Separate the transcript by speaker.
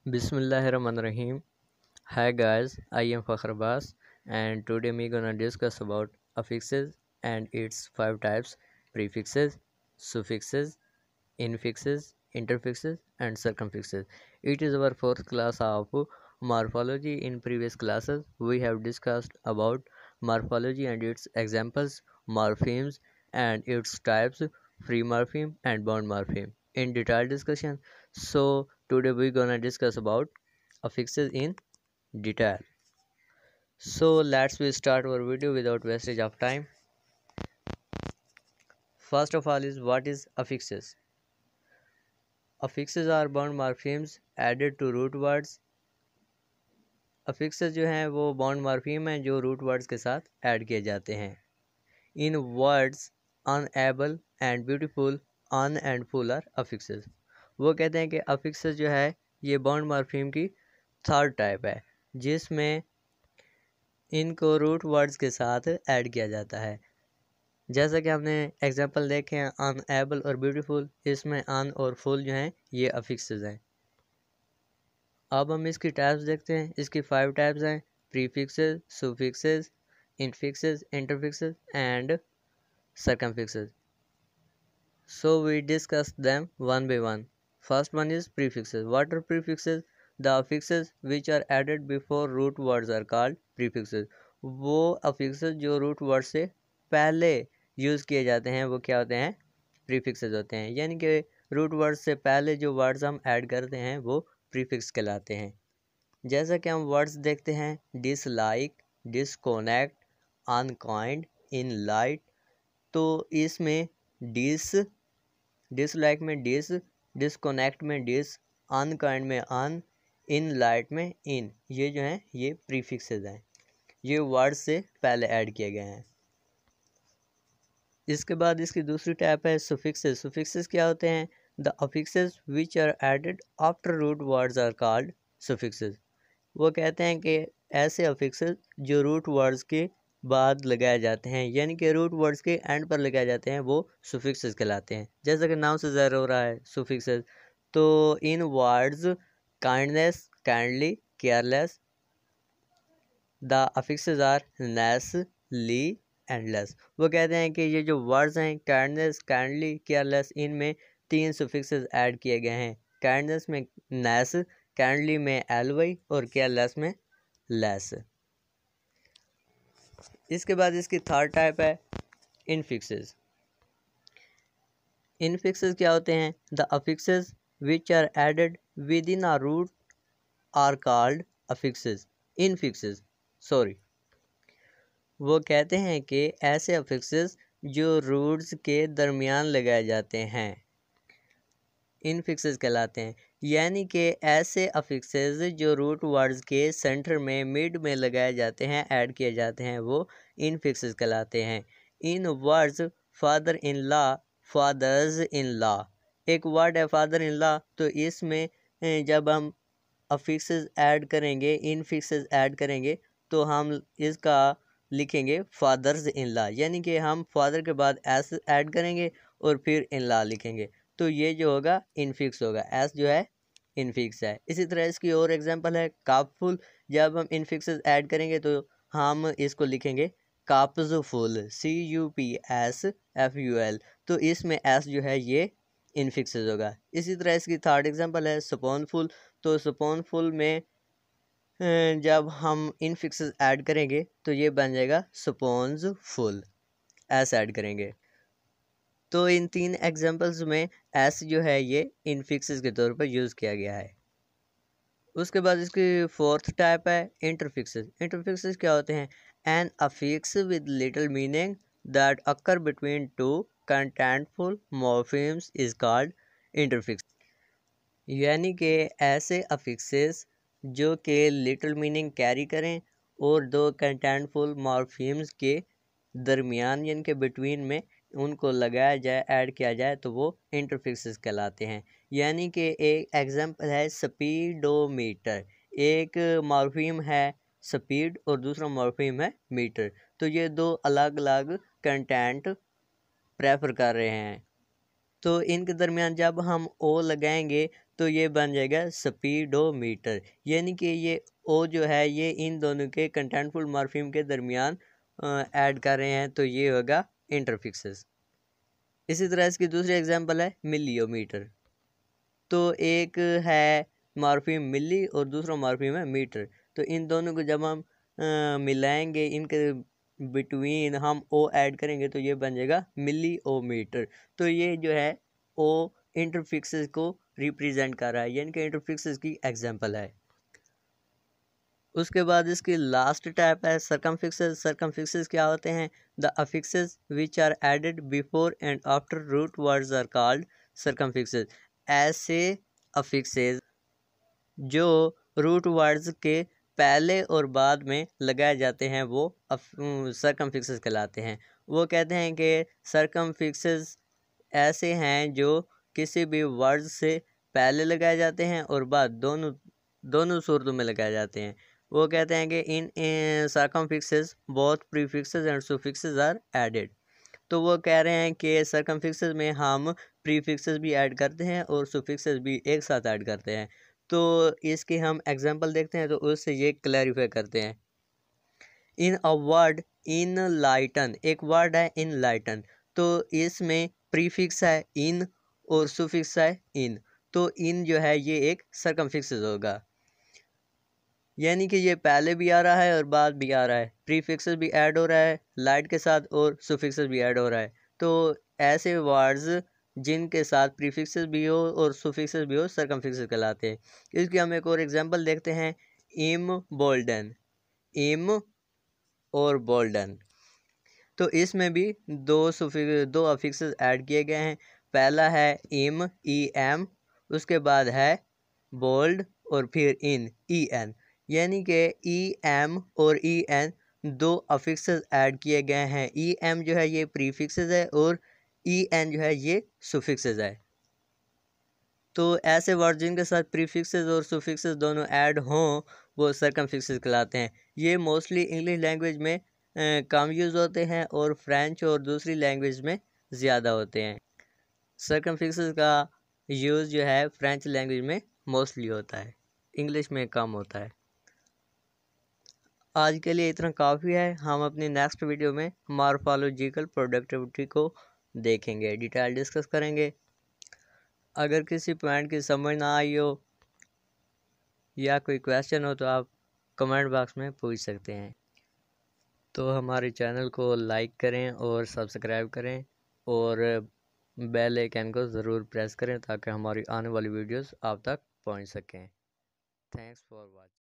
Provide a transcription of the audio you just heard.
Speaker 1: Bismillahirrahmanirrahim. Hi guys, I am Fakhr Abbas and today we gonna discuss about affixes and its five types: prefixes, suffixes, infixes, interfixes and circumfixes. It is our fourth class of morphology. In previous classes we have discussed about morphology and its examples, morphemes and its types, free morpheme and bond morpheme in detailed discussion. So today we're gonna discuss about affixes in detail. So let's we start our video without wastage of time. First of all is what is affixes. Affixes are bond morphemes added to root words. affixes जो हैं वो bond morpheme हैं जो root words के साथ add किए जाते हैं. In words unable and beautiful, un and ful are affixes. वो कहते हैं कि affixes जो है ये बॉन्ड मॉर्फीम की थर्ड टाइप है जिसमें इनको रूट वर्ड्स के साथ ऐड किया जाता है. जैसा कि हमने एग्जांपल देखे हैं अनएबल और ब्यूटीफुल, इसमें अन और फुल जो हैं ये affixes हैं. अब हम इसकी टाइप्स देखते हैं. इसकी 5 टाइप्स हैं: prefixes, suffixes, infixes, interfixes and circumfixes. So we discuss them one by one. First one is prefixes. What are prefixes? The affixes which are added before root words are called prefixes. वो affixes जो root word से पहले use किए जाते हैं वो क्या होते हैं? prefixes होते हैं. यानी कि root word से पहले जो words हम ऐड करते हैं वो prefix कहलाते हैं. जैसा कि हम words देखते हैं dislike, disconnect, unkind, in light. तो इसमें डिसलाइक में डिसकनेक्ट में अनकाइंड में अन, इन लाइट में इन, ये जो हैं ये प्रीफिक्सेस हैं. ये वर्ड से पहले ऐड किए गए हैं. इसके बाद इसकी दूसरी टाइप है सुफिक्सेस. सुफिक्सेस क्या होते हैं? The affixes which are added after root words are called suffixes. वो कहते हैं कि ऐसे अफिक्सेस जो रूट वर्ड्स के बाद लगाए जाते हैं, यानी कि रूट वर्ड्स के एंड पर लगाए जाते हैं, वो सुफिक्सेस कहलाते हैं. जैसा कि नाम से ज़ाहिर हो रहा है सुफिक्सेस. तो in words kindness, kindly, careless, the affixes are ness, ly and less. वो कहते हैं कि ये जो वर्ड्स हैं काइंडनेस, काइंडली, केयरलेस, इनमें 3 सुफिक्सेस ऐड किए गए हैं. काइंडनेस में नेस, काइंडली में एलवाई और केयरलेस में लेस. इसके बाद इसकी थर्ड टाइप है इनफिक्सेस. इनफिक्सेस क्या होते हैं? The affixes which are added within a root are called affixes. Infixes sorry. वो कहते हैं कि ऐसे अफिक्सेस जो रूट्स के दरमियान लगाए जाते हैं इनफिक्सेस कहलाते हैं. यानी कि ऐसे अफिक्सेस जो रूट वर्ड्स के सेंटर में मिड में लगाए जाते हैं, ऐड किए जाते हैं, वो इनफिक्सेस कहलाते हैं. In words father in law, fathers in law. एक वर्ड है फादर इन लॉ, तो इसमें जब हम अफिक्सेस ऐड करेंगे, इनफिक्सेस ऐड करेंगे, तो हम इसका लिखेंगे फादर्स इन लॉ. यानी कि हम फादर के बाद एस ऐड करेंगे और फिर इन लॉ लिखेंगे, तो ये जो होगा इनफिक्स होगा. एस जो है इनफिक्स है. इसी तरह इसकी और एग्जांपल है कापफुल. जब हम इनफिक्सेस ऐड करेंगे तो हम इसको लिखेंगे काप्सफुल, CUPSFUL. तो इसमें एस जो है ये इनफिक्सेस होगा. इसी तरह इसकी थर्ड एग्जांपल है स्पूनफुल. तो स्पूनफुल में जब हम इनफिक्सेस ऐड करेंगे तो ये बन जाएगा स्पून्स फुल, एस ऐड करेंगे. तो इन 3 एग्जांपल्स में एस जो है ये इनफिक्सेस के तौर पर यूज़ किया गया है. उसके बाद इसकी फोर्थ टाइप है इंटरफिक्सेस. इंटरफिक्सेस क्या होते हैं? An affix with little meaning that occur between 2 contentful morphemes is called interfix. यानी कि ऐसे अफिक्सेस जो कि लिटिल मीनिंग कैरी करें और 2 कंटेंटफुल मॉर्फीम्स के दरमियान यानी कि बिटवीन में उनको लगाया जाए, ऐड किया जाए, तो वो इंटरफिक्सेस कहलाते हैं. यानी कि एक एग्जांपल है स्पीडोमीटर. एक मॉर्फीम है स्पीड और दूसरा मॉर्फीम है मीटर. तो ये 2 अलग अलग कंटेंट प्रेफर कर रहे हैं, तो इनके दरमियान जब हम ओ लगाएंगे तो ये बन जाएगा स्पीडोमीटर। यानी कि ये ओ जो है ये इन दोनों के कंटेंटफुल मॉर्फीम के दरमियान ऐड कर रहे हैं, तो ये होगा इंटरफिक्सेस। इसी तरह इसकी दूसरी एग्जांपल है मिलियोमीटर। तो एक है मॉर्फीम मिली और दूसरा मॉर्फीम है मीटर। तो इन दोनों को जब हम मिलाएंगे, इनके बिटवीन हम ओ ऐड करेंगे तो ये बन जाएगा मिलियोमीटर। तो ये जो है ओ इंटरफिक्सेस को रिप्रेजेंट कर रहा है, यानी कि इंटरफिक्सेस की एग्जांपल है। उसके बाद इसकी लास्ट टाइप है सरकमफिक्सेस। सरकमफिक्सेस क्या होते हैं? The affixes which are added before and after root words are called circumfixes. ऐसे अफिक्सेस जो रूट वर्ड्स के पहले और बाद में लगाए जाते हैं वो सरकमफिक्सेस कहलाते हैं। वो कहते हैं कि सरकमफिक्सेस ऐसे हैं जो किसी भी वर्ड से पहले लगाए जाते हैं और बाद दोनों सूरतों में लगाए जाते हैं। वो कहते हैं कि in circumfixes both prefixes and suffixes are added. तो वो कह रहे हैं कि सरकमफिक्सेस में हम प्रीफिक्सेस भी ऐड करते हैं और सुफिक्सेस भी एक साथ ऐड करते हैं। तो इसके हम एग्जांपल देखते हैं तो उससे ये क्लैरिफाई करते हैं। इन अ वर्ड इन लाइटन, एक वर्ड है इन लाइटन, तो इसमें प्रीफिक्स है इन और सुफिक्स है इन। तो इन जो है ये एक सरकमफिक्सेस होगा, यानी कि ये पहले भी आ रहा है और बाद भी आ रहा है, प्रीफिक्सेस भी ऐड हो रहा है लाइट के साथ और सुफिक्सेस भी ऐड हो रहा है। तो ऐसे वर्ड्स जिनके साथ प्रीफिक्सेस भी हो और सुफिक्सेस भी हो सरकमफिक्सेस कहलाते हैं। इसकी हम एक और एग्जांपल देखते हैं, इम बोल्डन, इम और बोल्डन। तो इसमें भी दो अफिक्सेस ऐड किए गए हैं। पहला है इम, ई एम, उसके बाद है बोल्ड और फिर इन, ई एन। यानी कि ई एम और ई एन दो अफिक्सेस ऐड किए गए हैं। ई एम जो है ये प्रीफिक्सेस है और ई एन जो है ये सुफिक्सेस है। तो ऐसे वर्ड जिनके साथ प्रीफिक्सेस और सुफिक्सेस दोनों ऐड हों वो सरकमफिक्सेस कहलाते हैं। ये मोस्टली इंग्लिश लैंग्वेज में कम यूज़ होते हैं और फ्रेंच और दूसरी लैंग्वेज में ज़्यादा होते हैं। सरकमफिक्सेस का यूज़ जो है फ्रेंच लैंग्वेज में मोस्टली होता है, इंग्लिश में कम होता है। आज के लिए इतना काफ़ी है। हम अपनी नेक्स्ट वीडियो में मॉर्फोलॉजिकल प्रोडक्टिविटी को देखेंगे, डिटेल डिस्कस करेंगे। अगर किसी पॉइंट की समझ ना आई हो या कोई क्वेश्चन हो तो आप कमेंट बॉक्स में पूछ सकते हैं। तो हमारे चैनल को लाइक करें और सब्सक्राइब करें और बेल आइकन को ज़रूर प्रेस करें ताकि हमारी आने वाली वीडियोस आप तक पहुंच सकें। Thanks for watching.